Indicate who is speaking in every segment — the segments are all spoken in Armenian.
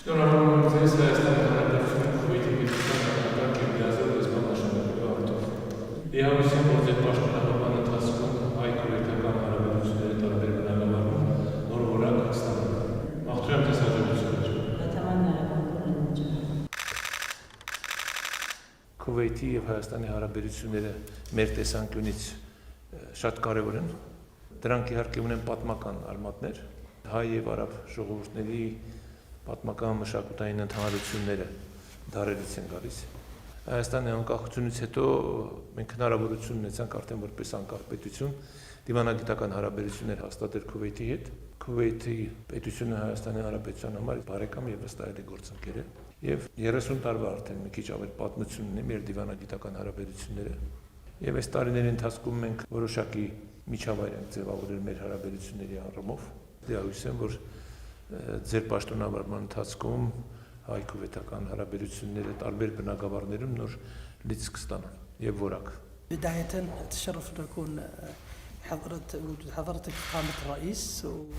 Speaker 1: Շնորհավորում եմ ձեզ Հայաստանի Հանրապետության Քուվեյթի պետության նախագահ Գեբրիազել Լեզվան նշանակելու արդով։ Իհավասան, որ ձեր պաշտոնավարման ընթացքում հայ-քուվեյթական հարաբերությունների տարբեր բնագավառում նոր որակ ստանում։ Մաղթում եմ ձեզ հաջողություն։ Քուվեյթի և Հայաստանի հարաբերությունները մեր տեսանկյունից շատ կարևոր են։ Դրանք իհարկե ունեն պատմական արմատներ, հայ և արաբ ժողովուրդների պատմական մշակութային ընդհանրությունները դարերից են գալիս։ Հայաստանի անկախությունից հետո մենք հնարավորություն ունեցանք արդեն որպես անկախ պետություն դիվանագիտական հարաբերություններ հաստատել Քուվեյթի հետ։ Քուվեյթի պետությունը Հայաստանի Հանրապետության համար բարեկամ և վստահելի գործընկեր է և 30 տարվա արդեն մի քիչ ավել պատմություն ունի մեր դիվանագիտական հարաբերությունները։ Եվ այս տարիների ընթացքում մենք որոշակի միջավայր ենք ձևավորել մեր հարաբերությունների առումով։ Հույս եմ, որ ձեր պաշտոնավարման ընթացքում հայ-քուվեյթական հարաբերությունները տարբեր բնագավառներում նոր լիցք կստանան եւ որակ։
Speaker 2: بداية أتشرف أن أكون حضرتك فخامة الرئيس.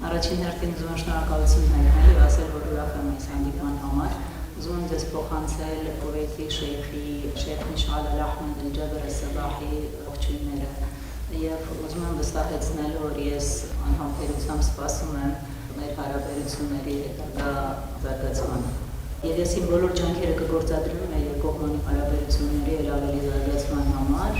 Speaker 3: Առաջին հերթին ուզում եմ շնորհակալություն հայտնել եւ ասել, որ ուրախ եմ այս հանդիպման համար։ Ուզում եմ ձեզ փոխանցել Քուվեյթի Շեյխ Միշալ Ալ-Ահմեդ Ալ-Ջաբր Ալ-Սաբահի ողջույնները եւ ուզում եմ վստահեցնել, որ ես անհամբերությամբ սպասում եմ մեր հարաբերությունների հետագա զարգացմանը։ Եվ ես իմ բոլոր ջանքերը կգործադրեմ մեր երկկողմանի հարաբերությունների ավելի զարգացման համար։